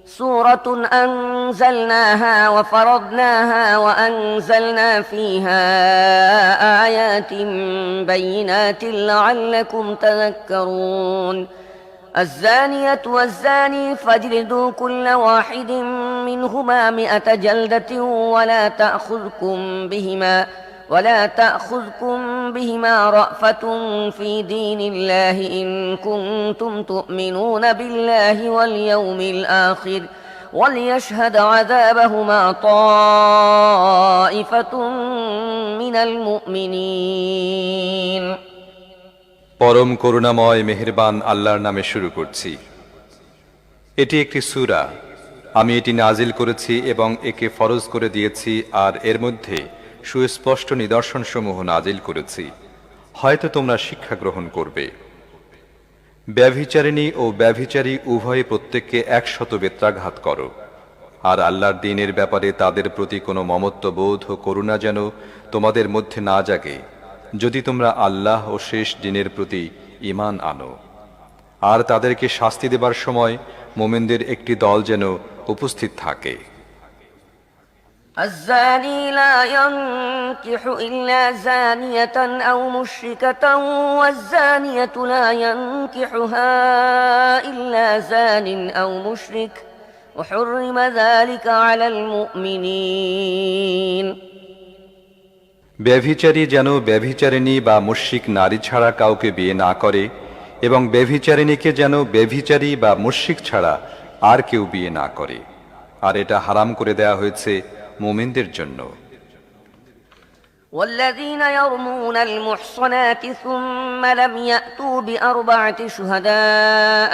سورة أنزلناها وفرضناها وأنزلنا فيها آيات بينات لعلكم تذكرون الزانية والزاني فاجلدوا كل واحد منهما 100 جلدة ولا تأخذكم بهما رأفة في دين الله إن كنتم تؤمنون بالله واليوم الآخر وليشهد عذابهما طائفة من المؤمنين। পরম করুণাময় মেহেরবান আল্লাহর নামে শুরু করছি। এটি একটি সূরা। আমি এটি নাজিল করেছি এবং একে ফরজ করে দিয়েছি, আর এর মধ্যে সুস্পষ্ট নিদর্শনসমূহ নাজিল করেছি, হয়তো তোমরা শিক্ষা গ্রহণ করবে। ব্যভিচারিণী ও ব্যভিচারী উভয়ে প্রত্যেককে 100 বেত্রাঘাত করো, আর আল্লাহর দ্বীনের ব্যাপারে তাদের প্রতি কোনো মমত্ববোধ ও করুণা যেন তোমাদের মধ্যে না জাগে, যদি তোমরা আল্লাহ ও শেষ দিনের প্রতি ঈমান আনো। আর তাদেরকে শাস্তি দেবার সময় মুমিনদের একটি দল যেন উপস্থিত থাকে। الزاني لا ينكح إلا زانية أو مشركة والزانية لا ينكحها إلا زان أو مشرك وحرم ذلك على المؤمنين। ব্যভিচারী যেন ব্যভিচারিণী বা মুশরিক নারী ছাড়া কাউকে বিয়ে না করে, এবং ব্যভিচারিণীকে যেন ব্যভিচারী বা মুশরিক ছাড়া আর কেউ বিয়ে না করে, আর এটা হারাম করে দেয়া হয়েছে মুমিনদের জন্য। والذين يرمون المحصنات ثم لم يأتوا ب4 شهداء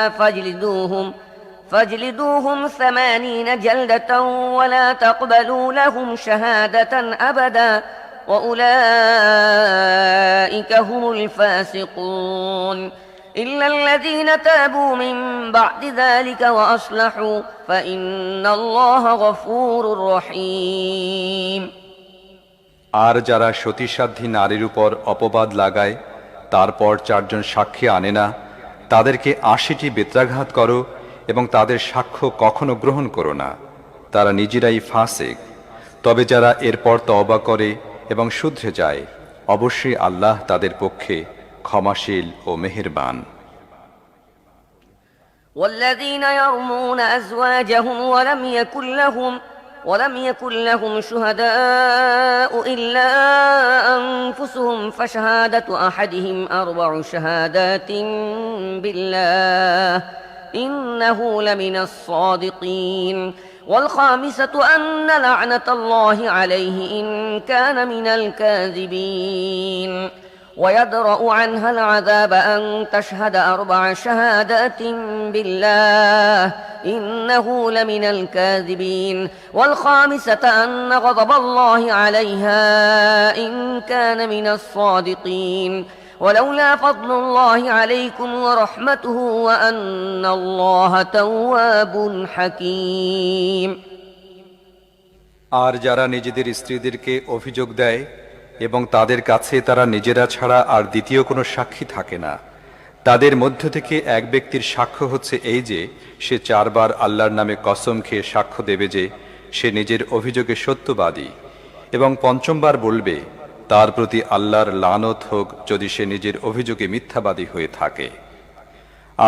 فاجلدوهم 80 جلدة ولا تقبلوا لهم شهادة أبدا وأولئك هم الفاسقون إلا الذين تابوا من بعد ذلك وأصلحوا فإن الله غفور رحيم। আর যারা সতীসাধ্যী নারীর উপর অপবাদ লাগায়, তারপর 4 জন সাক্ষী আনে না, তাদেরকে 80টি বেত্রাঘাত করো এবং তাদের সাক্ষ্য কখনো গ্রহণ করো না, তারা নিজেরাই ফাসিক। তবে যারা এরপর তওবা করে এবং শুধরে যায়, অবশ্যই আল্লাহ তাদের পক্ষে ক্ষমাশীল ও মেহেরবান। والذين يرمون أزواجهم ولم يكن لهم شهداء إلا أنفسهم فشهادة أحدهم 4 شهادات بالله إنه لمن الصادقين والخامسة أن لعنة الله عليه إن كان من الكاذبين ويدرأ عنها العذاب أن تشهد 4 شهادات بالله إنه لمن الكاذبين والخامسة أن غضب الله عليها إن كان من الصادقين ولولا فضل الله عليكم ورحمته وأن الله تواب حكيم। আর যারা নিজেদের স্ত্রীদেরকে অভিযোগ দেয় এবং তাদের কাছে তারা নিজেরা ছাড়া আর দ্বিতীয় কোনো সাক্ষী থাকে না, তাদের মধ্য থেকে এক ব্যক্তির সাক্ষ্য হচ্ছে এই যে সে 4 বার আল্লাহর নামে কসম খেয়ে সাক্ষ্য দেবে যে সে নিজের অভিযোগে সত্যবাদী, এবং 5ম বার বলবে তার প্রতি আল্লাহর লানত হোক যদি সে নিজের অভিযোগে মিথ্যাবাদী হয়ে থাকে।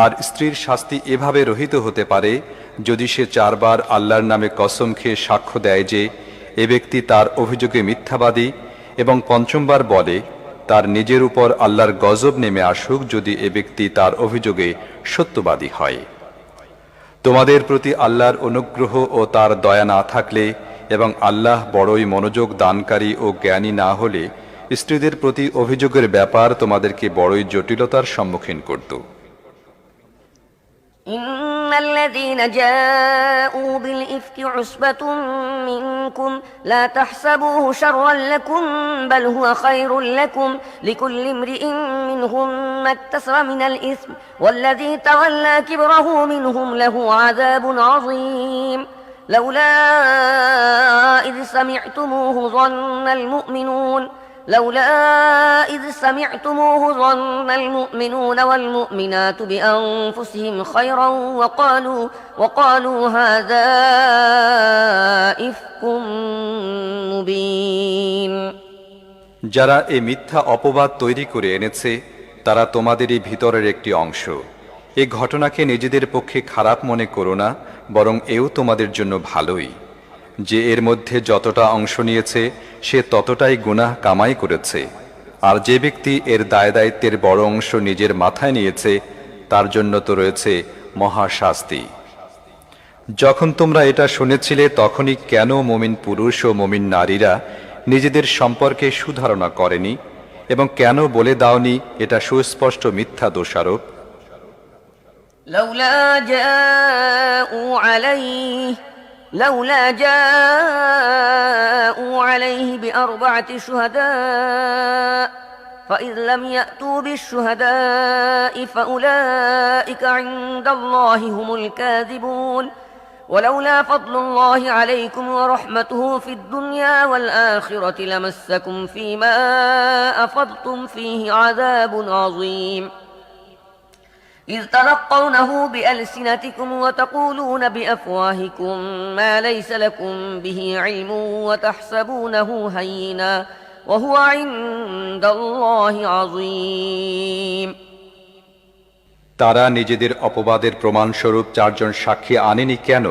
আর স্ত্রীর শাস্তি এভাবে রহিত হতে পারে যদি সে 4 বার আল্লাহর নামে কসম খেয়ে সাক্ষ্য দেয় যে এ ব্যক্তি তার অভিযোগে মিথ্যাবাদী, এবং 5ম বার বলে তার নিজের উপর আল্লাহর গজব নেমে আসুক যদি এ ব্যক্তি তার অভিযোগে সত্যবাদী হয়। তোমাদের প্রতি আল্লাহর অনুগ্রহ ও তার দয়া না থাকলে এবং আল্লাহ বড়ই মনোযোগ দানকারী ও জ্ঞানী না হলে স্ত্রীদের প্রতি অভিযোগের ব্যাপার তোমাদেরকে বড়ই জটিলতার সম্মুখীন করত। إن الذين جاءوا بالإفك عصبة منكم لا تحسبوه شرا لكم بل هو خير لكم لكل امرئ منهم ما اكتسب من الإثم والذي تولى كبره منهم له عذاب عظيم لولا إذ سمعتموه ظن المؤمنون لولا إذ سمعتموه ظن المؤمنون والمؤمنات بأنفسهم خيرا وقالوا هذا إفك مبين। যারা এই মিথ্যা অপবাদ তৈরি করে এনেছে তারা তোমাদেরই ভিতরের একটি অংশ। এই ঘটনাকে নিজেদের পক্ষে খারাপ মনে করো না, বরং এও তোমাদের জন্য ভালোই। যে এর মধ্যে যতটা অংশ নিয়েছে সে ততটাই গুনাহ কামাই করেছে, আর যে ব্যক্তি এর দায়দায়িত্বের বড় অংশ নিজের মাথায় নিয়েছে তার জন্য তো রয়েছে মহা শাস্তি। যখন তোমরা এটা শুনেছিলে তখনই কেন মুমিন পুরুষ ও মুমিন নারীরা নিজেদের সম্পর্কে সুধারণা করেনি, এবং কেন বলে দাওনি এটা সুস্পষ্ট মিথ্যা দোষারোপ? لولا جاءوا عليه بأربعة شهداء فإذ لم يأتوا بالشهداء فأولئك عند الله هم الكاذبون ولولا فضل الله عليكم ورحمته في الدنيا والآخرة لمسكم فيما أفضتم فيه عذاب عظيم إذ تلقونه بألسنتكم وتقولون بأفواهكم ما ليس لكم به علم وتحسبونه هينا وهو عند الله عظيم। তারা নিজেদের অপবাদের প্রমাণস্বরূপ চারজন সাক্ষী আনেনি কেন?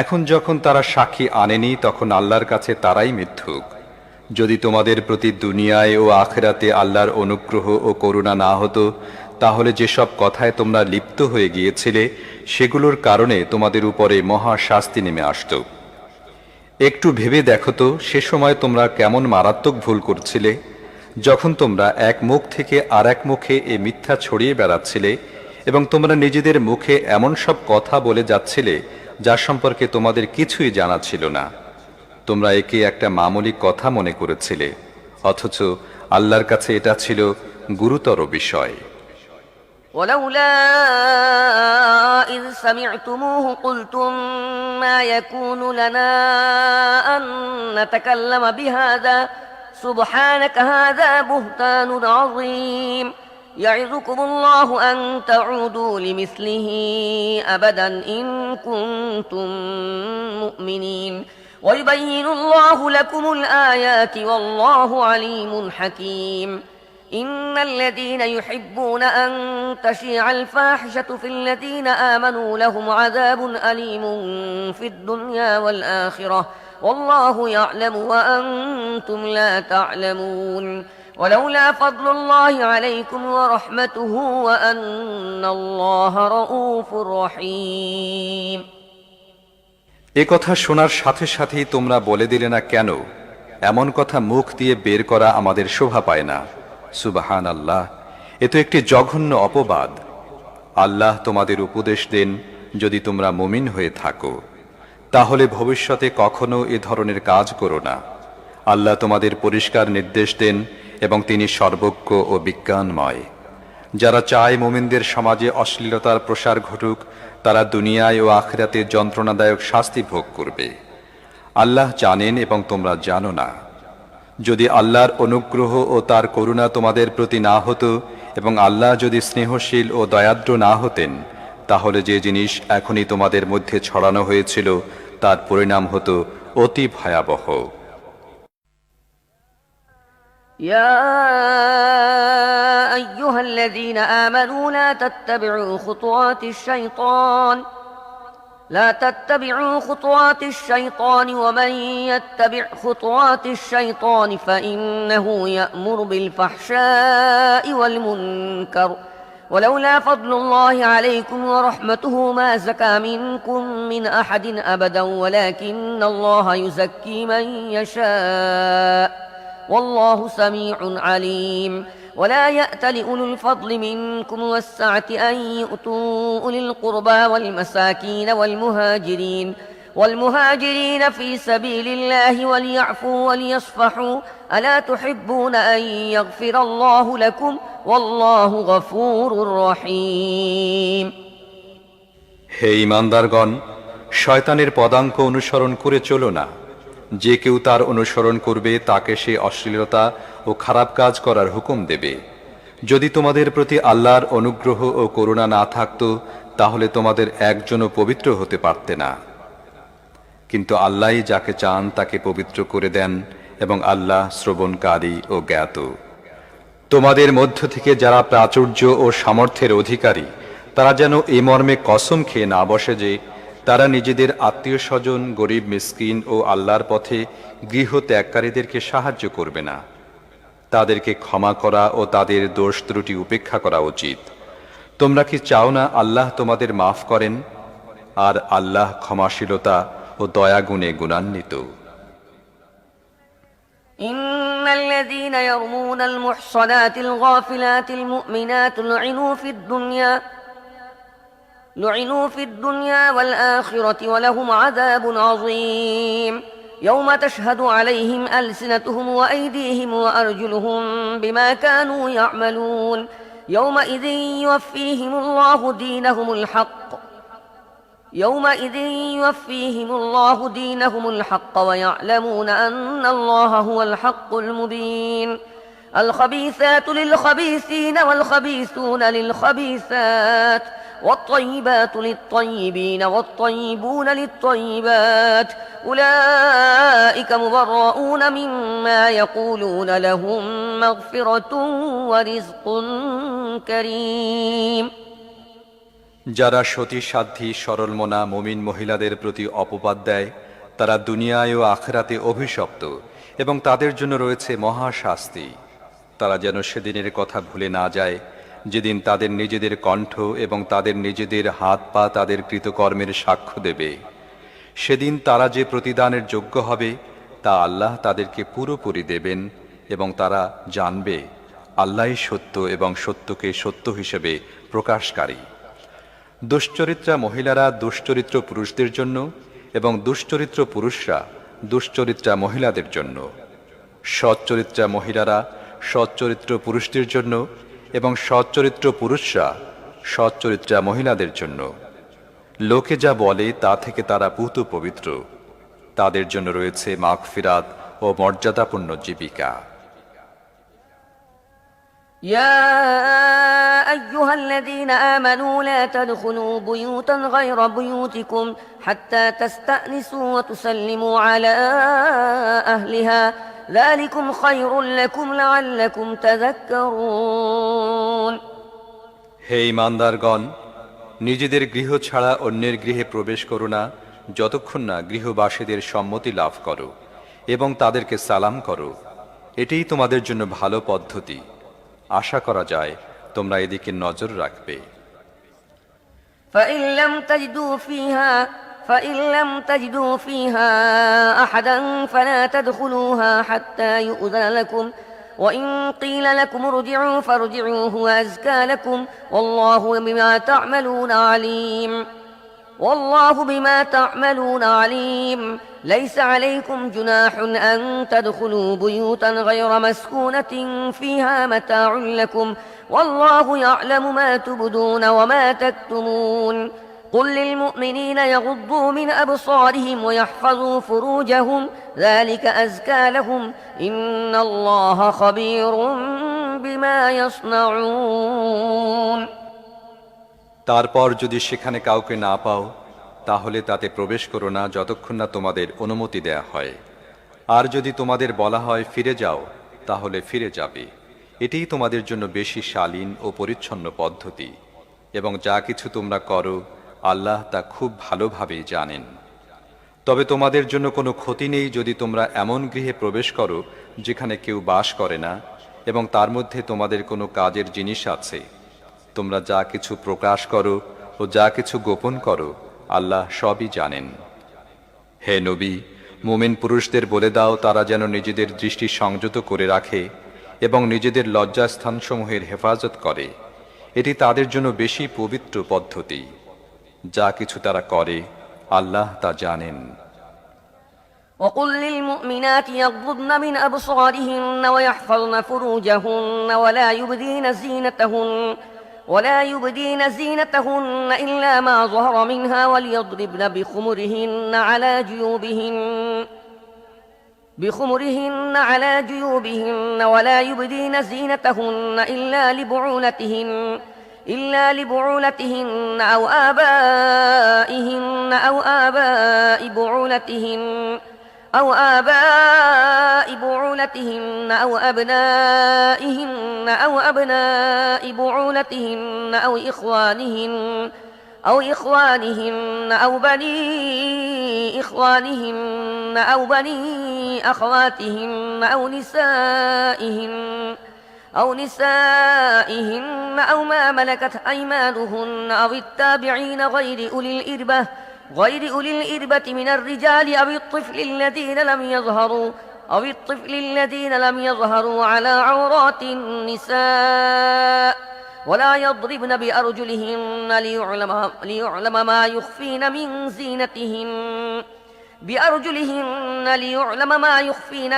এখন যখন তারা সাক্ষী আনেনি তখন আল্লাহর কাছে তারাই মিথ্যুক। যদি তোমাদের প্রতি দুনিয়ায় ও আখিরাতে আল্লাহর অনুগ্রহ ও করুণা না হতো তাহলে যেসব কথায় তোমরা লিপ্ত হয়ে গিয়েছিলে সেগুলোর কারণে তোমাদের উপরে মহা শাস্তি নেমে আসত। একটু ভেবে দেখো তো সে সময় তোমরা কেমন মারাত্মক ভুল করছিলে, যখন তোমরা এক মুখ থেকে আর এক মুখে এ মিথ্যা ছড়িয়ে বেড়াচ্ছিলে এবং তোমরা নিজেদের মুখে এমন সব কথা বলে যাচ্ছিলে যা সম্পর্কে তোমাদের কিছুই জানা ছিল না। তোমরা একে একটা মামুলি কথা মনে করেছিলে, অথচ আল্লাহর কাছে এটা ছিল গুরুতর বিষয়। ولولا إذ سمعتموه قلتم ما يكون لنا أن نتكلم بهذا سبحانك هذا بهتان عظيم يعظكم الله أن تعودوا لمثله أبدا إن كنتم مؤمنين ويبين الله لكم الآيات والله عليم حكيم إن الذين يحبون أن تشيع الفاحشة في الذين آمنوا لهم عذاب أليم في الدنيا والآخرة والله يعلم وأنتم لا تعلمون ولولا فضل الله عليكم ورحمته وأن الله رؤوف رحيم। এ কথা শোনার সাথে সাথেই তোমরা বলে দিলে না কেন, এমন কথা মুখ দিয়ে বের করা আমাদের শোভা পায় না। সুবহানাল্লাহ, এ তো একটি জঘন্য অপবাদ। আল্লাহ তোমাদের উপদেশ দেন, যদি তোমরা মুমিন হয়ে থাকো তাহলে ভবিষ্যতে কখনো এ ধরনের কাজ করো না। আল্লাহ তোমাদের পরিষ্কার নির্দেশ দেন এবং তিনি সর্বজ্ঞ ও বিজ্ঞানময়। যারা চায় মুমিনদের সমাজে অশ্লীলতার প্রসার ঘটুক তারা দুনিয়ায় ও আখিরাতে যন্ত্রণাদায়ক শাস্তি ভোগ করবে। আল্লাহ জানেন এবং তোমরা জানো না। যদি আল্লাহর অনুগ্রহ ও তার করুণা তোমাদের প্রতি না হতো এবং আল্লাহ যদি স্নেহশীল ও দয়াদ্র না হতেন তাহলে যে জিনিস এখনই তোমাদের মধ্যে ছড়ানো হয়েছিল তার পরিণাম হতো অতি ভয়াবহ। يا أيها الذين آمنوا لا تتبعوا خطوات الشيطان ومن يتبع خطوات الشيطان فإنه يأمر بالفحشاء والمنكر ولولا فضل الله عليكم ورحمته ما زكى منكم من أحد أبدا ولكن الله يزكي من يشاء والله سميع عليم ولا يأت لأولو الفضل منكم والسعة أن يؤتوا أولي القربى والمهاجرين في سبيل الله وليعفوا وليصفحوا ألا تحبون أن يغفر الله لكم والله غفور رحيم। হে ঈমানদারগণ, শয়তানের পদাঙ্ক অনুসরণ করে চলো না। যে কেউ তার অনুসরণ করবে তাকে সে অশ্লীলতা ও খারাপ কাজ করার হুকুম দেবে। যদি তোমাদের প্রতি আল্লাহর অনুগ্রহ ও করুণা না থাকত তাহলে তোমাদের একজনও পবিত্র হতে পারতে না। কিন্তু আল্লাহই যাকে চান তাকে পবিত্র করে দেন এবং আল্লাহ শ্রবণকারী ও জ্ঞাত। তোমাদের মধ্য থেকে যারা প্রাচুর্য ও সামর্থ্যের অধিকারী তারা যেন এই মর্মে কসম খেয়ে না বসে যে তারা নিজেদের আত্মীয় স্বজন, গরিব, মিসকিন ও আল্লাহর পথে গৃহ ত্যাগকারীদেরকে সাহায্য করবে না। তাদেরকে ক্ষমা করা ও তাদের দোষ ত্রুটি উপেক্ষা করা উচিত। তোমরা কি চাও না আল্লাহ তোমাদের মাফ করেন? আর আল্লাহ ক্ষমাশীলতা ও দয়াগুণে গুণান্বিত। إن الذين يرمون المحصنات الغافلات المؤمنات لعنوا في الدنيا والآخرة ولهم عذاب عظيم يوم تشهد عليهم ألسنتهم وأيديهم وأرجلهم بما كانوا يعملون يومئذ يوفيهم الله دينهم الحق ويعلمون أن الله هو الحق المبين الخبيثات للخبيثين والخبيثون للخبيثات والطيبات للطيبين والطيبون للطيبات أولئك مبرؤون مما يقولون لهم مغفرة ورزق كريم যারা সতী সাধ্বী সরলমনা মুমিন মহিলাদের প্রতি অপবাদ দেয় তারা দুনিয়ায় ও আখিরাতে অভিশপ্ত এবং তাদের জন্য রয়েছে মহা শাস্তি। তারা যেন সেদিনের কথা ভুলে না যায় যেদিন তাদের নিজেদের কণ্ঠ এবং তাদের নিজেদের হাত পা তাদের কৃতকর্মের সাক্ষ্য দেবে। সেদিন তারা যে প্রতিদানের যোগ্য হবে তা আল্লাহ তাদেরকে পুরোপুরি দেবেন এবং তারা জানবে আল্লাহই সত্য এবং সত্যকে সত্য হিসেবে প্রকাশকারী। দুশ্চরিত্রা মহিলারা দুশ্চরিত্র পুরুষদের জন্য এবং দুশ্চরিত্র পুরুষরা দুশ্চরিত্রা মহিলাদের জন্য। সচ্চরিত্রা মহিলারা সচ্চরিত্র পুরুষদের জন্য এবং সচ্চরিত্র পুরুষরা সচ্চরিত্রা মহিলাদের জন্য। লোকে যা বলে তা থেকে তারা পূত পবিত্র। তাদের জন্য রয়েছে মাগফিরাত ও মর্যাদাপূর্ণ জীবিকা। يا أيها الذين آمنوا لا تدخلوا بيوتا غير بيوتكم حتى تستأنسوا وتسلموا على أهلها ذلكم خير لكم لعلكم تذكرون হে ঈমানদারগণ, নিজেদের গৃহ ছাড়া অন্যের গৃহে প্রবেশ করো না যতক্ষণ না গৃহবাসীদের সম্মতি লাভ করো এবং তাদেরকে সালাম করো। এটাই তোমাদের জন্য ভালো পদ্ধতি। আশা করা যায় তোমরা এদিকে নজর রাখবে। فإن لم تجدوا فيها أحدا فلا تدخلوها حتى يؤذن لكم وإن قيل لكم ارجعوا فارجعوا هو أزكى لكم والله بما تعملون عليم ليس عليكم جناح أن تدخلوا بيوتا غير مسكونة فيها متاع لكم والله يعلم ما تبدون وما تكتمون قل للمؤمنين يغضوا من أبصارهم ويحفظوا فروجهم ذلك أزكى لهم إن الله خبير بما يصنعون তারপর যদি সেখানে কাউকে না পাও তাহলে তাতে প্রবেশ করো না যতক্ষণ না তোমাদের অনুমতি দেয়া হয়। আর যদি তোমাদের বলা হয় ফিরে যাও তাহলে ফিরে যাবে। এটাই তোমাদের জন্য বেশি শালীন ও পরিচ্ছন্ন পদ্ধতি এবং যা কিছু তোমরা করো আল্লাহ তা খুব ভালোভাবেই জানেন। তবে তোমাদের জন্য কোনো ক্ষতি নেই যদি তোমরা এমন গৃহে প্রবেশ করো যেখানে কেউ বাস করে না এবং তার মধ্যে তোমাদের কোনো কাজের জিনিস আছে। তোমরা যা কিছু প্রকাশ করো ও যা কিছু গোপন করো আল্লাহ সবই জানেন। হে নবী, মুমিন পুরুষদের বলে দাও তারা যেন নিজেদের দৃষ্টি সংযত করে রাখে এবং নিজেদের লজ্জাস্থানসমূহের হেফাজত করে। এটি তাদের জন্য বেশি পবিত্র পদ্ধতি। যা কিছু তারা করে আল্লাহ তা জানেন। وقل للمؤمنات يغضضن من أبصارهن ويحفظن فروجهن ولا يبدين زينتهن إلا ما ظهر منها وليضربن بخمرهن على جيوبهن بخمرهن على جيوبهن ولا يبدين زينتهن إلا لبعولتهن أو آباء بعولتهن أو أبنائهن أو أبناء بعولتهن أو إخوانهن أو بني إخوانهن أو بني أخواتهن أو نسائهن أو ما ملكت أيمانهن أو التابعين غير أولي الإربة من الرجال أو الطفل الذين لم يظهروا على عورات النساء ولا يضربن بأرجلهن ليعلم ما يخفين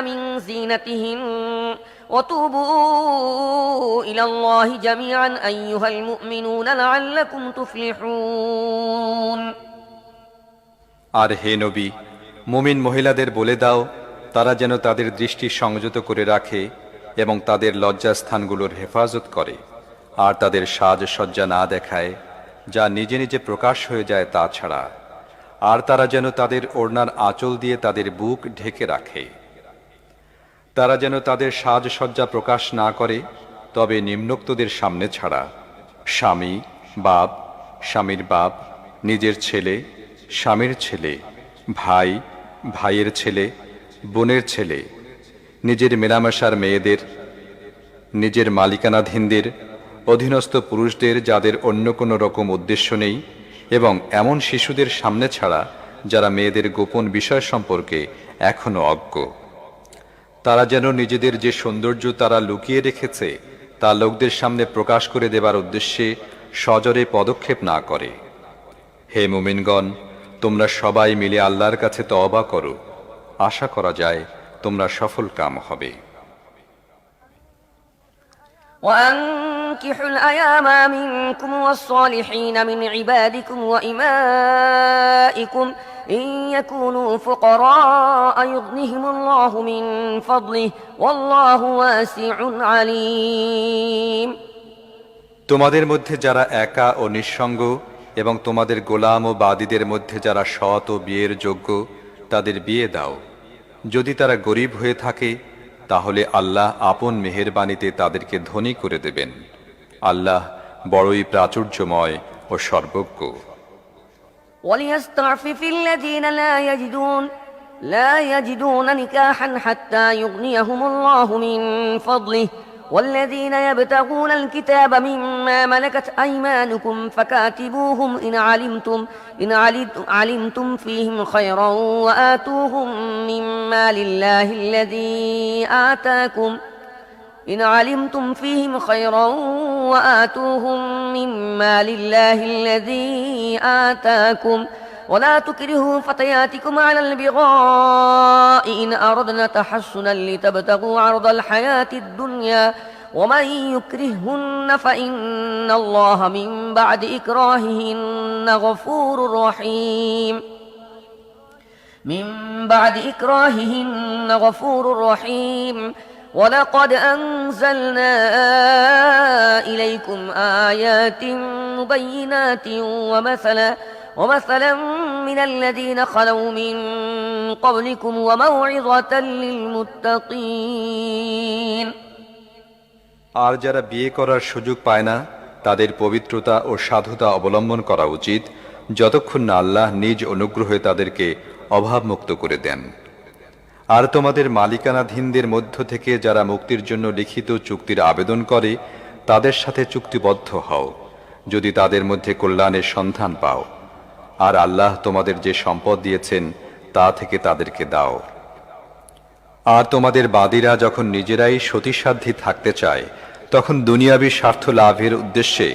من زينتهن وتوبوا إلى الله جميعا أيها المؤمنون لعلكم تفلحون আর হে নবী, মুমিন মহিলাদের বলে দাও তারা যেন তাদের দৃষ্টি সংযত করে রাখে এবং তাদের লজ্জাস্থানগুলোর হেফাজত করে, আর তাদের সাজসজ্জা না দেখায় যা নিজে নিজে প্রকাশ হয়ে যায় তা ছাড়া, আর তারা যেন তাদের ওড়নার আঁচল দিয়ে তাদের বুক ঢেকে রাখে। তারা যেন তাদের সাজসজ্জা প্রকাশ না করে, তবে নিম্নোক্তদের সামনে ছাড়া: স্বামী, বাপ, স্বামীর বাপ, নিজের ছেলে, স্বামীর ছেলে, ভাই, ভাইয়ের ছেলে, বোনের ছেলে, নিজের মেলামেশার মেয়েদের, নিজের মালিকানাধীনদের, অধীনস্থ পুরুষদের যাদের অন্য কোনো রকম উদ্দেশ্য নেই, এবং এমন শিশুদের সামনে ছাড়া যারা মেয়েদের গোপন বিষয় সম্পর্কে এখনো অজ্ঞ। তারা যেন নিজেদের যে সৌন্দর্য তারা লুকিয়ে রেখেছে তা লোকদের সামনে প্রকাশ করে দেবার উদ্দেশ্যে সজোরে পদক্ষেপ না করে। হে মুমিনগণ, তোমরা সবাই মিলে আল্লাহর কাছে তওবা করো, আশা করা যায় তোমরা সফল কাম হবে। وأنكحوا الأيام منكم والصالحين من عبادكم وإمائكم إن يكونوا فقراء يغنهم الله من فضله والله واسع عليم। তোমাদের মধ্যে যারা একা ও নিঃসঙ্গ এবং তোমাদের গোলাম ও বাদীদের মধ্যে যারা সৎ ও বিয়ের যোগ্য তাদের বিয়ে দাও। যদি তারা গরিব হয়ে থাকে তাহলে আল্লাহ আপন মেহেরবানিতে তাদেরকে ধনী করে দেবেন। আল্লাহ বড়ই প্রাচুর্যময় ও সর্বজ্ঞ। وليستعفف الذين لا يجدون نكاحا حتى يغنيهم الله من فضله والذين يبتغون الكتاب مما ملكت أيمانكم فكاتبوهم إن علمتم فيهم خيرا وآتوهم مما لله الذي آتاكم ولا تكرهوا فتياتكم على البغاء إن أردنا تحصنا لتبتغوا عرض الحياة الدنيا ومن يكرههن فإن الله من بعد إكراههن غفور رحيم ولقد أنزلنا إليكم آيات مبينات ومثلا من الذين خلوا من قبلكم وموعظة للمتقين। আর যারা বিয়ে করার সুযোগ পায় না তাদের পবিত্রতা ও সাধুতা অবলম্বন করা উচিত যতক্ষণ না আল্লাহ নিজ অনুগ্রহে তাদেরকে অভাবমুক্ত করে দেন। আর তোমাদের মালিকানাধীনদের মধ্য থেকে যারা মুক্তির জন্য লিখিত চুক্তির আবেদন করে তাদের সাথে চুক্তিবদ্ধ হও যদি তাদের মধ্যে কল্যাণের সন্ধান পাও, আর আল্লাহ তোমাদের যে সম্পদ দিয়েছেন তা থেকে তাদেরকে দাও। আর তোমাদের বাদীরা যখন নিজেরাই সতীসাধ্যী থাকতে চায় তখন দুনিয়াবী স্বার্থ লাভের উদ্দেশ্যে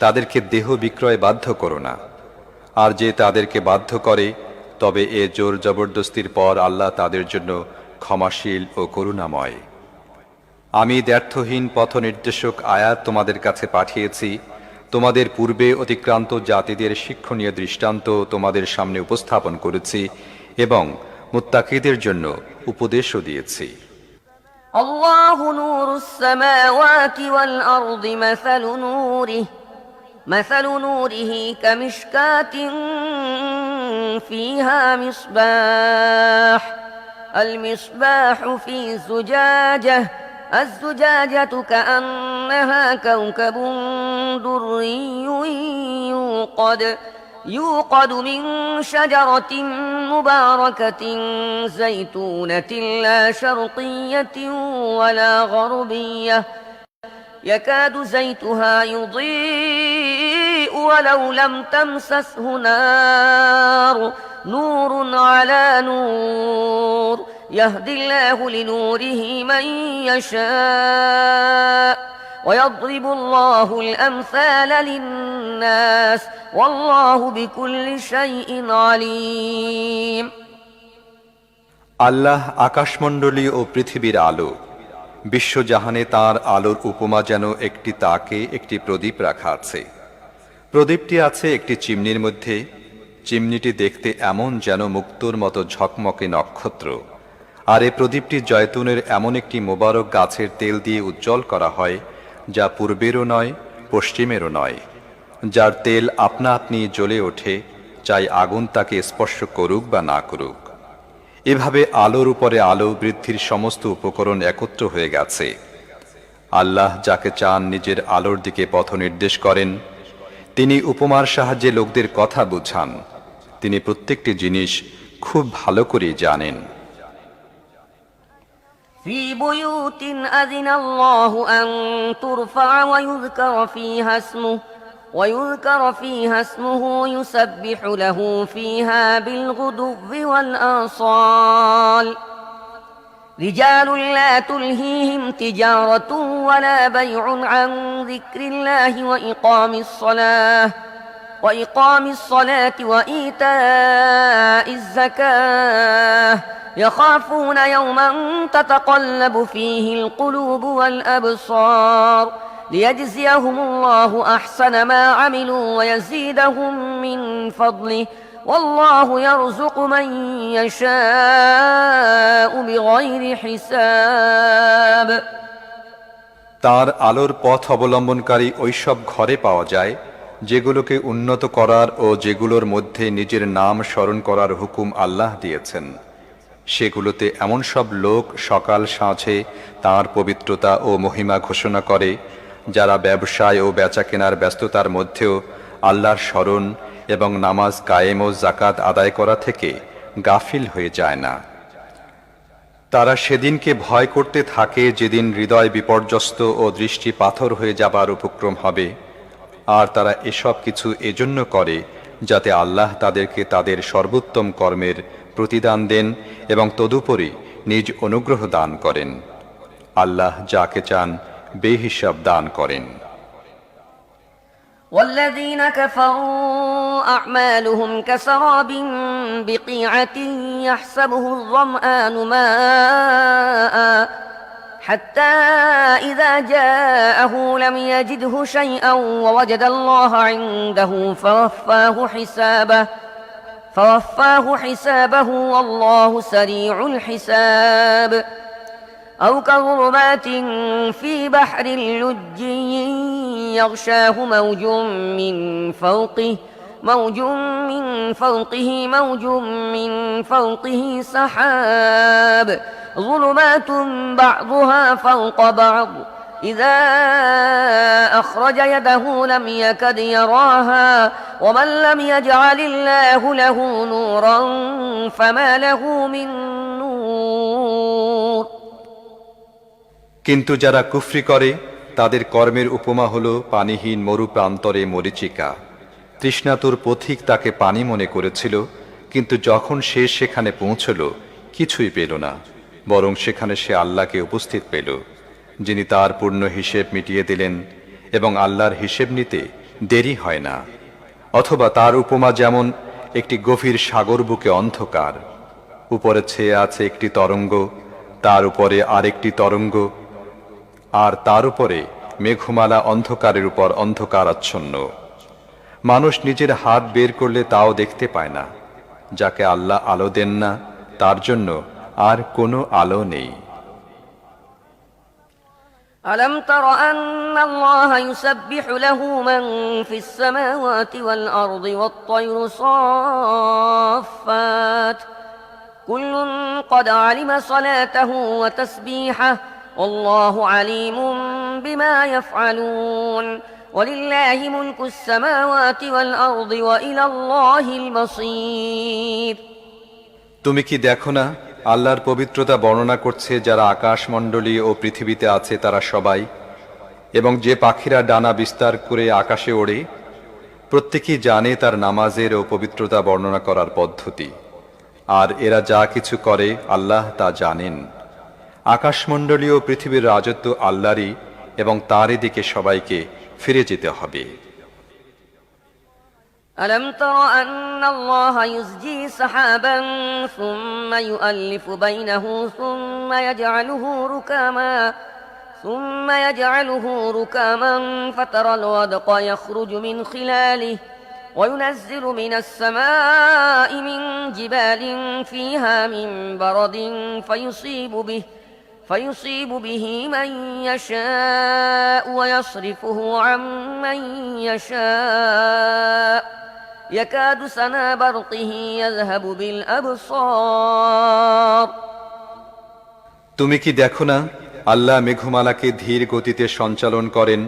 তাদেরকে দেহ বিক্রয় বাধ্য করো না। আর যে তাদেরকে বাধ্য করে তবে এ জোর জবরদস্তির পর আল্লাহ তাদের জন্য ক্ষমাশীল ও করুণাময়। আমি দ্ব্যর্থহীন পথ নির্দেশক আয়াত তোমাদের কাছে পাঠিয়েছি, তোমাদের পূর্বে অতিক্রান্ত জাতিদের শিক্ষণীয় দৃষ্টান্ত তোমাদের সামনে উপস্থাপন করেছি এবং মুত্তাকিদের জন্য উপদেশও দিয়েছি। الله نور السماوات والأرض مثل نوره كمشكاة فيها مصباح المصباح في زجاجة الزجاجة كأنها كوكب دري يوقد من شجرة مباركة زيتونة لا شرقية ولا غربية يكاد زيتها يضيء ولو لم تمسسه نور على نور يهدي الله لنوره من يشاء ويضرب الله الأمثال للناس والله بكل شيء عليم আল্লাহ আকাশমণ্ডলী ও পৃথিবীর আলো। বিশ্বজাহানে তার আলোর উপমা যেন একটি তাকে একটি প্রদীপ রাখা আছে। প্রদীপটি আছে একটি চিমনির মধ্যে। চিমনিটি দেখতে এমন যেন মুক্তোর মতো ঝকমকে নক্ষত্র। আর এই প্রদীপটি জয়তুনের এমন একটি মোবারক গাছের তেল দিয়ে উজ্জ্বল করা হয়, যা পূর্বেরও নয় পশ্চিমেরও নয়, যার তেল আপনা আপনি জ্বলে ওঠে, চাই আগুন তাকে স্পর্শ করুক বা না করুক। এভাবে আলোর উপরে আলো বৃদ্ধির সমস্ত উপকরণ একত্র হয়ে গেছে। আল্লাহ যাকে চান নিজের আলোর দিকে পথ নির্দেশ করেন। তিনি উপমার সাহায্যে লোকদের কথা বুঝান। তিনি প্রত্যেকটি জিনিস খুব ভালো করে জানেন। في بيوت أذن الله أن ترفع ويذكر فيها اسمه يسبح له فيها بالغدو والآصال رجال لا تلهيهم تجارة ولا بيع عن ذكر الله وإقام الصلاة وإيتاء الزكاة يخافون يوما تتقلب فيه القلوب والأبصار ليجزيهم الله أحسن ما عملوا ويزيدهم من فضله والله يرزق من يشاء بغير حساب তার আলোর পথ অবলম্বনকারী ওইসব ঘরে পাওয়া যায় যেগুলোকে উন্নত করার ও যেগুলোর মধ্যে নিজের নাম স্মরণ করার হুকুম আল্লাহ দিয়েছেন। সেগুলোতে এমন সব লোক সকাল সাঁঝে তাঁর পবিত্রতা ও মহিমা ঘোষণা করে, যারা ব্যবসায় ও বেচাকেনার ব্যস্ততার মধ্যেও আল্লাহর স্মরণ এবং নামাজ কায়েম ও জাকাত আদায় করা থেকে গাফিল হয়ে যায় না। তারা সেদিনকে ভয় করতে থাকে যেদিন হৃদয় বিপর্যস্ত ও দৃষ্টি পাথর হয়ে যাবার উপক্রম হবে। আর তারা এসব কিছু এজন্য করে যাতে আল্লাহ তাদেরকে তাদের সর্বোত্তম কর্মের প্রতিদান দেন এবং তদুপরি নিজ অনুগ্রহ দান করেন। আল্লাহ যাকে চান বেহিসাব দান করেন। والذين كفروا أعمالهم كسراب بقيعة يحسبه الظمآن ماء حتى إذا جاءه لم يجده شيئا ووجد الله عنده فوفاه حسابه والله سريع الحساب أو كظلمات في بحر لجي يغشاه موج من فوقه سحاب ظلمات بعضها فوق بعض إذا أخرج يده لم يكد يراها ومن لم يجعل الله له نورا فما له من نور কিন্তু যারা কুফরি করে তাদের কর্মের উপমা হলো পানিহীন মরু প্রান্তরে মরীচিকা। তৃষ্ণাতুর পথিক তাকে পানি মনে করেছিল, কিন্তু যখন সে সেখানে পৌঁছল কিছুই পেল না, বরং সেখানে সে আল্লাহকে উপস্থিত পেল, যিনি তার পূর্ণ হিসেব মিটিয়ে দিলেন এবং আল্লাহর হিসেব নিতে দেরি হয় না। অথবা তার উপমা যেমন একটি গভীর সাগর বুকে অন্ধকার, উপরে ছেয়ে আছে একটি তরঙ্গ, তার উপরে আরেকটি তরঙ্গ, আর তার উপরে মেঘমালা অন্ধকারের উপর অন্ধকার আচ্ছন্ন। মানুষ নিজের হাত বের করলে তাও দেখতে পায় না। যাকে আল্লাহ আলো দেন না তার জন্য আর কোনো আলো নেই। ألم تر أن الله يسبح له من في السماوات والأرض والطير صافات كل قد علم صلاته وتسبيحه والله عليم بما يفعلون ولله ملك السماوات والأرض وإلى الله المصير তুমি কি দেখো না, আল্লাহর পবিত্রতা বর্ণনা করছে যারা আকাশমণ্ডলী ও পৃথিবীতে আছে তারা সবাই, এবং যে পাখিরা ডানা বিস্তার করে আকাশে ওড়ে, প্রত্যেকেই জানে তার নামাজের ও পবিত্রতা বর্ণনা করার পদ্ধতি। আর এরা যা কিছু করে আল্লাহ তা জানেন। আকাশমণ্ডলী ও পৃথিবীর রাজত্ব আল্লাহরই, এবং তারই দিকে সবাইকে ফিরে যেতে হবে। ألم تر أن الله يزجي سحابا ثم يؤلف بينه ثم يجعله ركاما فترى الودق يخرج من خلاله وينزل من السماء من جبال فيها من برد فيصيب به من يشاء ويصرفه عن من يشاء يكاد سنا برقه يذهب بالأبصار তুমি কি দেখো না, আল্লাহ মেঘমালাকে ধীর গতিতে সঞ্চালন করেন,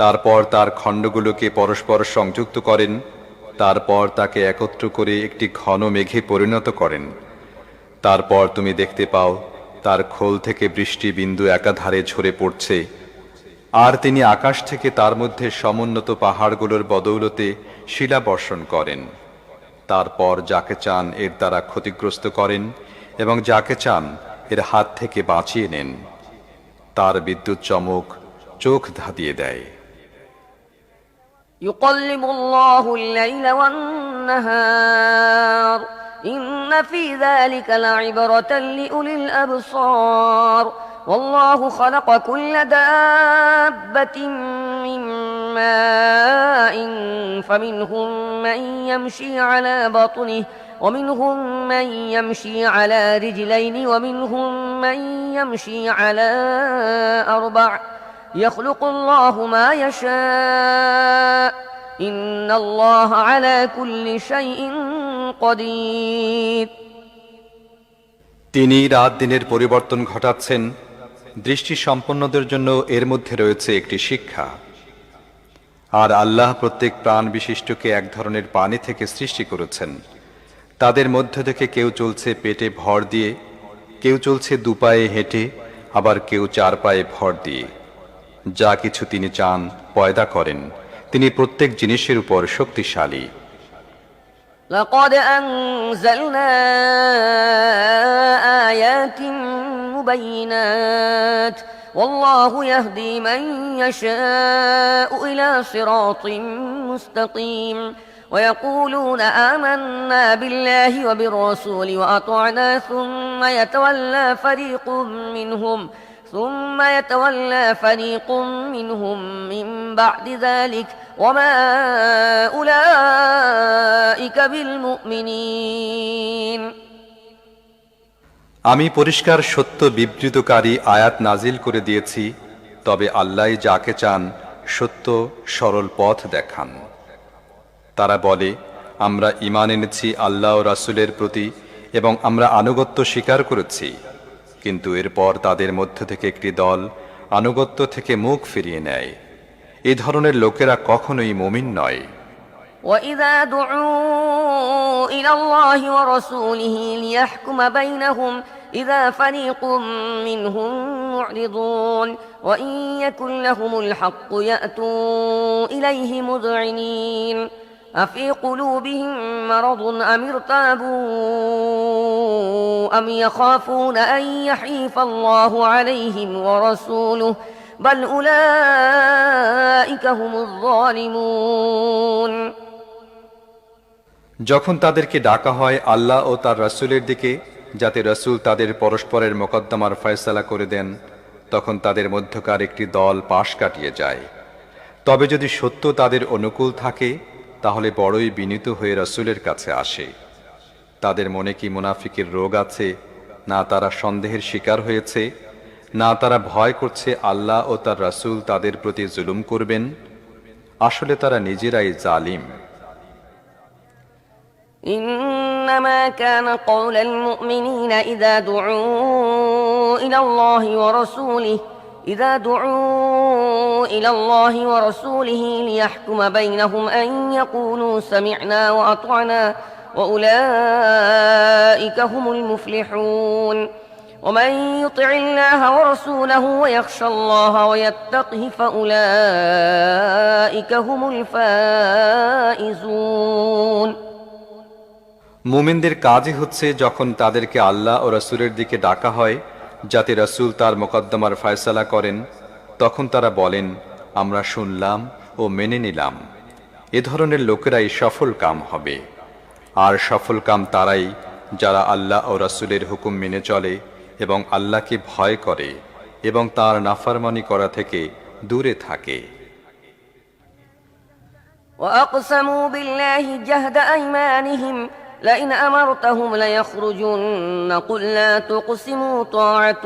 তারপর তার খণ্ডগুলোকে পরস্পর সংযুক্ত করেন, তারপর তাকে একত্র করে একটি ঘন মেঘে পরিণত করেন। তারপর তুমি দেখতে পাও তার খোল থেকে বৃষ্টি বিন্দু একাধারে ঝরে পড়ছে, আর তিনি আকাশ থেকে তার মধ্যে সমুন্নত পাহাড়গুলোর বদৌলতে শিলা বর্ষণ করেন। তারপর যাকে চান এর দ্বারা ক্ষতিগ্রস্ত করেন, এবং যাকে চান এর হাত থেকে বাঁচিয়ে নেন। তার বিদ্যুৎ চমক চোখ ধাঁধিয়ে দেয়। يقلب الله الليل والنهار إن في ذلك لعبرة لأولي الأبصار والله خلق كل دابة من ماء فمنهم من يمشي على بطنه ومنهم من يمشي على رجلين ومنهم من يمشي على أربع يخلق الله ما يشاء إن الله على كل شيء قدير তিনি রাত দিনের পরিবর্তন ঘটাচ্ছেন। দৃষ্টি সম্পন্নদের জন্য এর মধ্যে রয়েছে একটি শিক্ষা। আর আল্লাহ প্রত্যেক প্রাণ বিশিষ্টকে এক ধরনের পানি থেকে সৃষ্টি করেছেন। তাদের মধ্য থেকে কেউ চলছে পেটে ভর দিয়ে, কেউ চলছে দুপায়ে হেঁটে, আবার কেউ চার পায়ে ভর দিয়ে। যা কিছু তিনি চান পয়দা করেন। তিনি প্রত্যেক জিনিসের উপর শক্তিশালী। لقد أنزلنا آيات مبينات والله يهدي من يشاء إلى صراط مستقيم ويقولون آمنا بالله وبالرسول وأطعنا ثم يتولى فريق منهم من بعد ذلك وما أولئك بالمؤمنين আমি পরিষ্কার সত্য বিবৃতকারী আয়াত নাজিল করে দিয়েছি, তবে আল্লাহ যাকে চান সত্য সরল পথ দেখান। তারা বলে, আমরা ঈমান এনেছি আল্লাহ ও রাসূলের প্রতি এবং আমরা আনুগত্য স্বীকার করেছি, কিন্তু এরপর তাদের মধ্য থেকে একটি দল আনুগত্য থেকে মুখ ফিরিয়ে নেয়। এই ধরনের লোকেরা কখনোই মুমিন নয়। وَإِذَا دُعُوا إِلَى اللَّهِ وَرَسُولِهِ لِيَحْكُمَ بَيْنَهُمْ إِذَا فَرِيقٌ مِّنْهُم مُّعْرِضُونَ وَإِن يَكُن لَّهُمُ الْحَقُّ يَأْتُوا إِلَيْهِ مُذْعِنِينَ أَفِي قُلُوبِهِم مَّرَضٌ أَمِ ارْتَابُوا أَمْ يَخَافُونَ أَن يَحِيفَ اللَّهُ عَلَيْهِمْ وَرَسُولُهُ بل أولئك هم الظالمون যখন তাদেরকে ডাকা হয় আল্লাহ ও তার রাসূলের দিকে, যাতে রাসূল তাদের পরস্পরের মোকদ্দমার ফয়সালা করে দেন, তখন তাদের মধ্যকার একটি দল পাশ কাটিয়ে যায়। তবে যদি সত্য তাদের অনুকূল থাকে, তাহলে বড়ই বিনীত হয়ে রাসূলের কাছে আসে। তাদের মনে কি মুনাফিকের রোগ আছে? না তারা সন্দেহের শিকার হয়েছে? না তারা ভয় করছে আল্লাহ ও তার রাসূল তাদের প্রতি জুলুম করবেন? আসলে তারা নিজেরাই জালিম। إنما كان قول المؤمنين إذا دعوا إلى الله ورسوله ليحكم بينهم أن يقولوا سمعنا وأطعنا وأولئك هم المفلحون ومن يطع الله ورسوله ويخشى الله ويتقه فأولئك هم الفائزون মুমিনদের কাজই হচ্ছে যখন তাদেরকে আল্লাহ ও রাসূলের দিকে ডাকা হয় যাতে রাসূল তার মোকদ্দমার ফয়সালা করেন, তখন তারা বলেন আমরা শুনলাম ও মেনে নিলাম। এ ধরনের লোকেরাই সফল কাম হবে। আর সফল কাম তারাই যারা আল্লাহ ও রাসূলের হুকুম মেনে চলে এবং আল্লাহকে ভয় করে এবং তার নাফরমানি করা থেকে দূরে থাকে। وأقسموا بالله جهد أيمانهم لئن أمرتهم ليخرجن قل لا تقسموا طاعة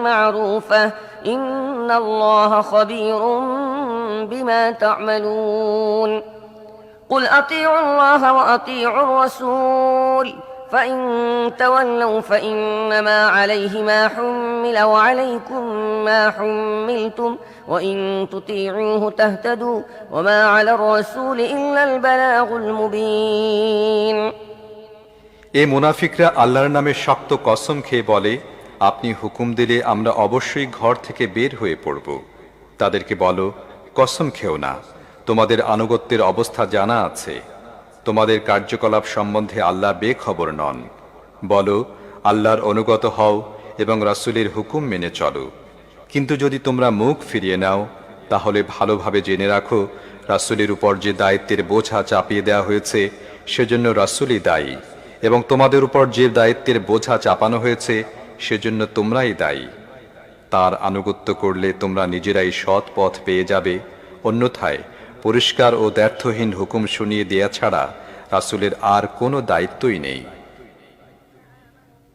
معروفة إن الله خبير بما تعملون قل أطيعوا الله وأطيعوا الرسول فإن تولوا فإنما عليه ما حمل وعليكم ما حملتم وإن تطيعوه تهتدوا وما على الرسول إلا البلاغ المبين এই মুনাফিকরা আল্লাহর নামে শক্ত কসম খেয়ে বলে, আপনি হুকুম দিলে আমরা অবশ্যই ঘর থেকে বের হয়ে পড়ব। তাদেরকে বলো, কসম খেও না, তোমাদের আনুগত্যের অবস্থা জানা আছে। তোমাদের কার্যকলাপ সম্বন্ধে আল্লাহ বেখবর নন। বলো, আল্লাহর অনুগত হও এবং রাসূলের হুকুম মেনে চলো। কিন্তু যদি তোমরা মুখ ফিরিয়ে নাও তাহলে ভালোভাবে জেনে রাখো, রাসূলের উপর যে দায়িত্বের বোঝা চাপিয়ে দেওয়া হয়েছে সেজন্য রাসূলই দায়ী, এবং তোমাদের উপর যে দায়িত্বের বোঝা চাপানো হয়েছে সেজন্য তোমরাই দায়ী। তার আনুগত্য করলে তোমরা নিজেরাই সৎ পথ পেয়ে যাবে, অন্যথায় পরিষ্কার ও দ্ব্যর্থহীন হুকুম শুনিয়ে দেয়া ছাড়া রাসূলের আর কোনো দায়িত্বই নেই।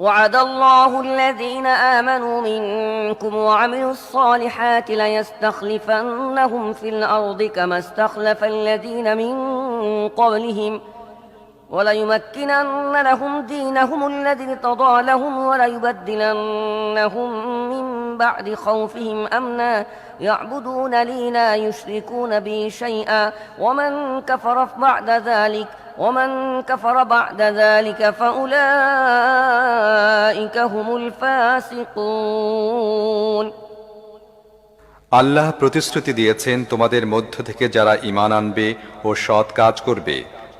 وعد الله الذين آمنوا منكم وعملوا الصالحات ليستخلفنهم في الأرض كما استخلف الذين من قبلهم وليمكنن لهم دينهم الذي ارتضى لهم وليبدلنهم من بعد خوفهم أمنا يعبدونني لا يشركون بي شيئا ومن كفر بعد ذلك فأولئك هم الفاسقون আল্লাহ প্রতিশ্রুতি দিয়েছেন, তোমাদের মধ্য থেকে যারা ঈমান আনবে ও সৎ কাজ করবে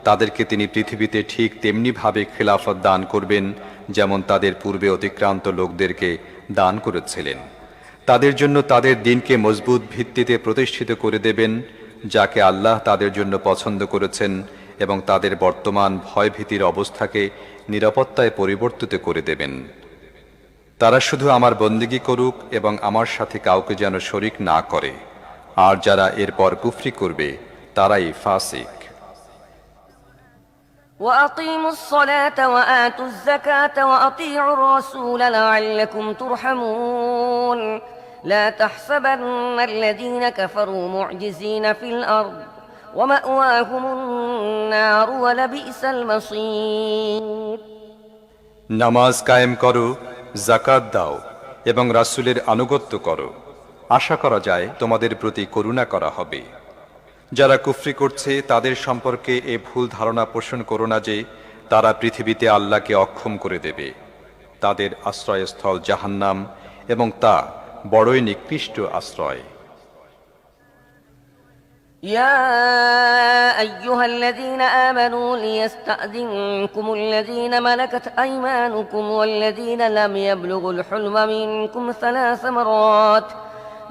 তাদেরকে তিনি পৃথিবীতে ঠিক তেমনি ভাবে খেলাফত দান করবেন যেমন তাদের পূর্বে অতিক্রান্ত লোকদেরকে দান করেছিলেন। তাদের জন্য তাদের দিনকে মজবুত ভিত্তিতে প্রতিষ্ঠিত করে দেবেন, যাকে আল্লাহ তাদের জন্য পছন্দ করেছেন, এবং তাদের বর্তমান ভয়ভীতির অবস্থাকে নিরাপত্তায় পরিবর্তিত করে দেবেন। তারা শুধু আমার বন্দেগী করুক এবং আমার সাথে কাউকে যেন শরিক না করে, আর যারা এরপর কুফরি করবে তারাই ফাসিক। وأقيموا الصلاة وآتوا الزكاة وأطيعوا الرسول لعلكم ترحمون لا تحسبن الذين كفروا معجزين في الأرض ومأواهم النار ولبئس المصير নামাজ কায়েম করো, যাকাত দাও এবং রাসূলের আনুগত্য করো, আশা করা যায় তোমাদের প্রতি করুণা করা হবে। যারা কুফরি করছে তাদের সম্পর্কে এ ভুল ধারণা পোষণ করো না যে তারা পৃথিবীতে আল্লাহকে অক্ষম করে দেবে। তাদের আশ্রয়স্থল জাহান্নাম, এবং তা বড়ই নিকৃষ্ট আশ্রয়। يا أيها الذين آمنوا ليستأذنكم الذين ملكت أيمانكم والذين لم يبلغوا الحلم منكم 3 مرات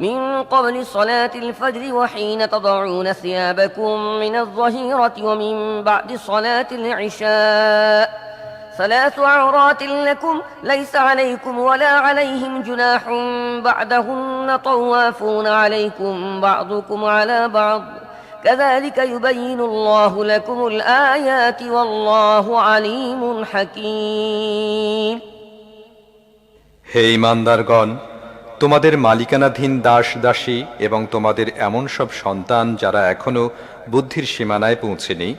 من قبل صلاة الفجر وحين تضعون ثيابكم من الظهيرة ومن بعد صلاة العشاء 3 عورات لكم ليس عليكم ولا عليهم جناح بعدهن طوافون عليكم بعضكم على بعض كذلك يبين الله لكم الآيات والله عليم حكيم হে ঈমানদারগণ, তোমাদের মালিকানাধীন দাস দাসী এবং তোমাদের এমন সব সন্তান যারা এখনো বুদ্ধির সীমানায় পৌঁছেনি,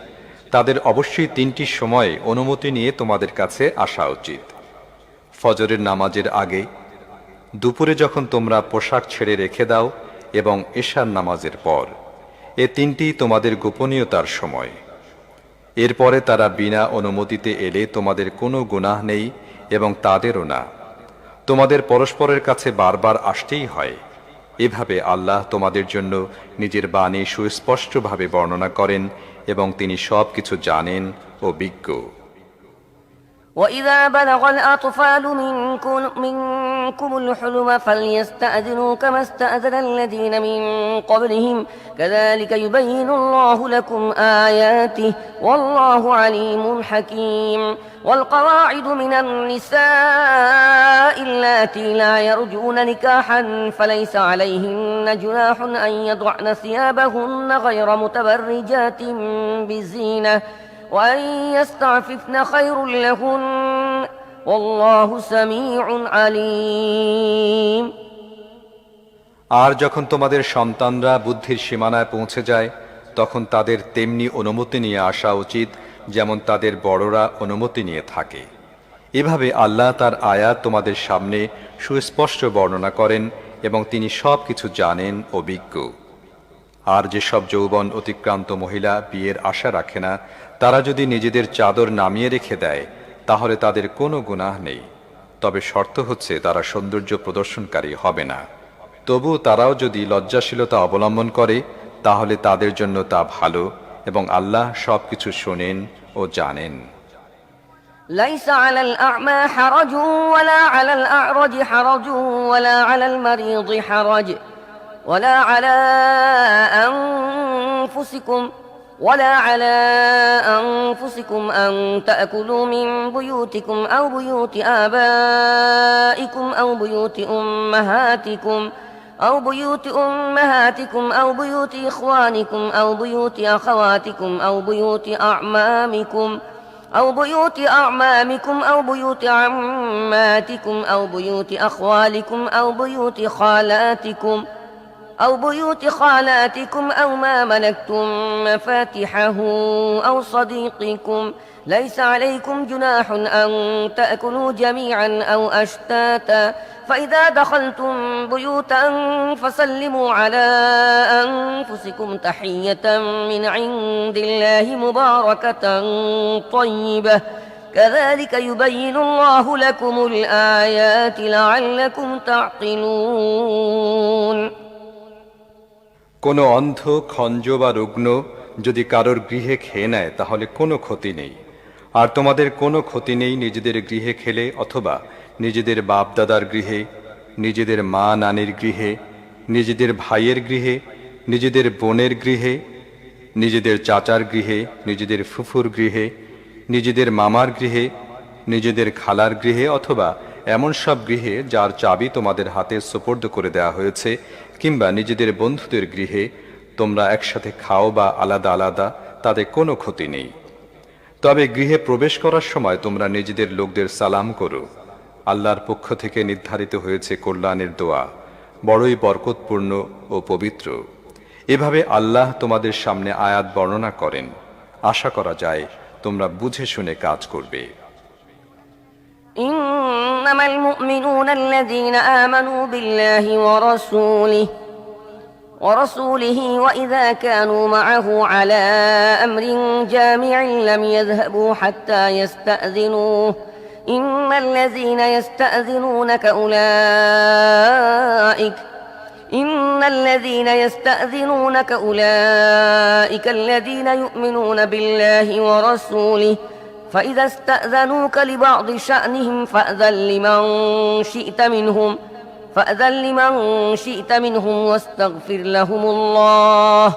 তাদের অবশ্যই 3টি সময়ে অনুমতি নিয়ে তোমাদের কাছে আসা উচিত। ফজরের নামাজের আগে, দুপুরে যখন তোমরা পোশাক ছেড়ে রেখে দাও, এবং এশার নামাজের পর। এ 3টি তোমাদের গোপনীয়তার সময়। এরপরে তারা বিনা অনুমতিতে এলে তোমাদের কোনো গুনাহ নেই এবং তাদেরও না। তোমাদের পরস্পরের কাছে বারবার আসতেই হয়। এভাবে আল্লাহ তোমাদের জন্য নিজের বাণী সুস্পষ্টভাবে বর্ণনা করেন এবং তিনি সব কিছু জানেন ও বিজ্ঞ। وإذا بلغ الأطفال منكم الحلم فليستأذنوا كما استأذن الذين من قبلهم كذلك يبين الله لكم آياته والله عليم حكيم والقواعد من النساء اللاتي لا يرجون نكاحا فليس عليهن جناح أن يضعن ثيابهن غير متبرجات بزينة وأن يستعففن خير لهن والله سميع عليم আর যখন তোমাদের সন্তানরা বুদ্ধির সীমানায় পৌঁছে যায়, তখন তাদের তেমনি অনুমতি নিয়ে আসা উচিত যেমন তাদের বড়রা অনুমতি নিয়ে থাকে। এভাবে আল্লাহ তার আয়াত তোমাদের সামনে সুস্পষ্ট বর্ণনা করেন এবং তিনি সব কিছু জানেন ও বিজ্ঞ। আর যেসব যৌবন অতিক্রান্ত মহিলা বিয়ের আশা রাখে না, তারা যদি নিজেদের চাদর নামিয়ে রেখে দেয়, তাহলে তাদের কোনো গুনাহ নেই, তবে শর্ত হচ্ছে তারা সৌন্দর্য প্রদর্শনকারী হবে না। তবু তারাও যদি লজ্জাশীলতা অবলম্বন করে, তাহলে তাদের জন্য তা ভালো এবং আল্লাহ সবকিছু শোনেন ও জানেন। ليس على الأعمى حرج ولا على الأعرج حرج ولا على المريض حرج ولا على أنفسكم أن تأكلوا من بيوتكم أو بيوت آبائكم أو بيوت أمهاتكم أو بيوت إخوانكم أو بيوت أخواتكم أو بيوت أعمامكم أو بيوت عماتكم أو بيوت أخوالكم أو بيوت خالاتكم أو ما ملكتم مفاتحه أو صديقكم ليس عليكم جناح أن تأكلوا جميعا أو أشتاتا فإذا دخلتم بيوتا فسلموا على أنفسكم تحية من عند الله مباركة طيبة كذلك يبين الله لكم الآيات لعلكم تعقلون কোনো অন্ধ, খঞ্জ বা রুগ্ন যদি কারোর গৃহে খেয়ে নেয়, তাহলে কোনো ক্ষতি নেই। আর তোমাদের কোনো ক্ষতি নেই নিজেদের গৃহে খেলে, অথবা নিজেদের বাপ দাদার গৃহে, নিজেদের মা নানির গৃহে, নিজেদের ভাইয়ের গৃহে, নিজেদের বোনের গৃহে, নিজেদের চাচার গৃহে, নিজেদের ফুফুর গৃহে, নিজেদের মামার গৃহে, নিজেদের খালার গৃহে, অথবা এমন সব গৃহে যার চাবি তোমাদের হাতে সুপর্দ করে দেওয়া হয়েছে, কিংবা নিজেদের বন্ধুদের গৃহে তোমরা একসাথে খাও বা আলাদা আলাদা, তাতে কোনো ক্ষতি নেই। তবে গৃহে প্রবেশ করার সময় তোমরা নিজেদের লোকদের সালাম করো। আল্লাহর পক্ষ থেকে নির্ধারিত হয়েছে কল্যাণের দোয়া, বড়ই বরকতপূর্ণ ও পবিত্র। এভাবে আল্লাহ তোমাদের সামনে আয়াত বর্ণনা করেন। আশা করা যায় তোমরা বুঝে শুনে কাজ করবে। إنما المؤمنون الذين آمنوا بالله ورسوله وإذا كانوا معه على أمر جامع لم يذهبوا حتى يستأذنوه إن الذين يستأذنونك أولئك الذين يؤمنون بالله ورسوله فإذا استأذنوك لبعض شأنهم فأذن لمن شئت منهم واستغفر لهم الله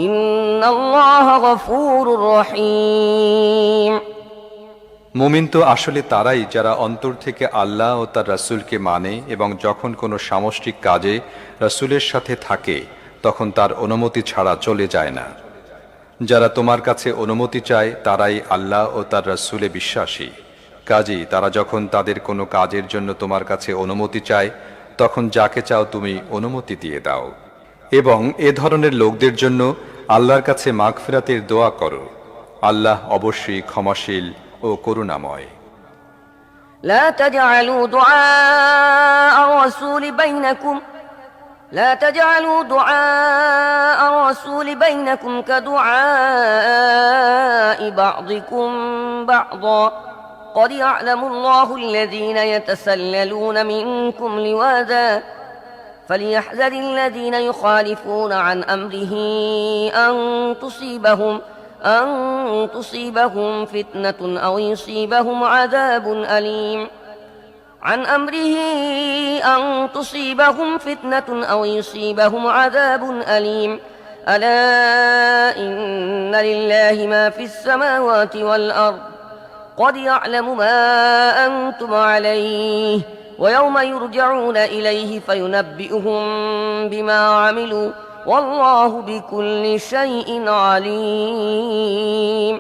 إن الله غفور رحيم মুমিন তো আসলে তারাই যারা অন্তর থেকে আল্লাহ ও তার রাসূলকে মানে এবং যখন কোনো সামষ্টিক কাজে রাসূলের সাথে থাকে তখন তার অনুমতি ছাড়া চলে যায় না। যারা তোমার কাছে অনুমতি চায় তারাই আল্লাহ ও তার রাসূলে বিশ্বাসী। কাজেই তারা যখন তাদের কোনো কাজের জন্য তোমার কাছে অনুমতি চায় তখন যাকে চাও তুমি অনুমতি দিয়ে দাও এবং এ ধরনের লোকদের জন্য আল্লাহর কাছে মাগফিরাতের দোয়া করো। আল্লাহ অবশ্যই ক্ষমাশীল ও করুণাময়। لا تجعلوا دعاء الرسول بينكم كدعاء بعضكم بعضا قد يعلم الله الذين يتسللون منكم لواذا فليحذر الذين يخالفون عن أمره أن تصيبهم فتنة أو يصيبهم عذاب أليم ألا إن لله ما في السماوات والأرض قد يعلم ما أنتم عليه ويوم يرجعون إليه فينبئهم بما عملوا والله بكل شيء عليم।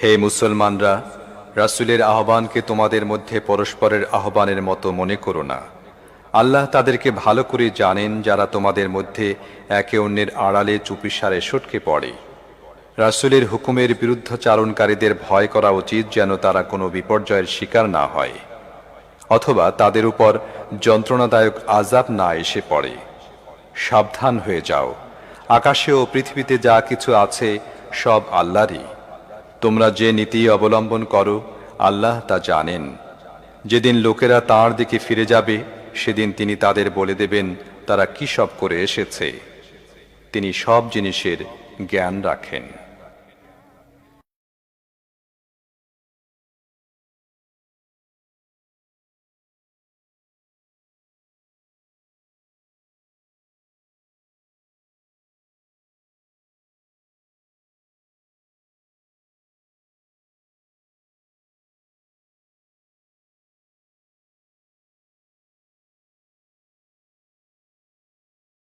হে মুসলমানরা, রাসূলের আহ্বানকে তোমাদের মধ্যে পরস্পরের আহ্বানের মতো মনে করো না। আল্লাহ তাদেরকে ভালো করে জানেন যারা তোমাদের মধ্যে একে অন্যের আড়ালে চুপিসারে সটকে পড়ে। রাসূলের হুকুমের বিরুদ্ধাচারণকারীদের ভয় করা উচিত যেন তারা কোনো বিপর্যয়ের শিকার না হয় অথবা তাদের উপর যন্ত্রণাদায়ক আযাব না এসে পড়ে। সাবধান হয়ে যাও, আকাশে ও পৃথিবীতে যা কিছু আছে সব আল্লাহরই। তোমরা যে নীতি অবলম্বন করো আল্লাহ তা জানেন। যেদিন লোকেরা তাঁর দিকে ফিরে যাবে সেদিন তিনি তাদের বলে দেবেন তারা কি সব করে এসেছে। তিনি সব জিনিসের জ্ঞান রাখেন।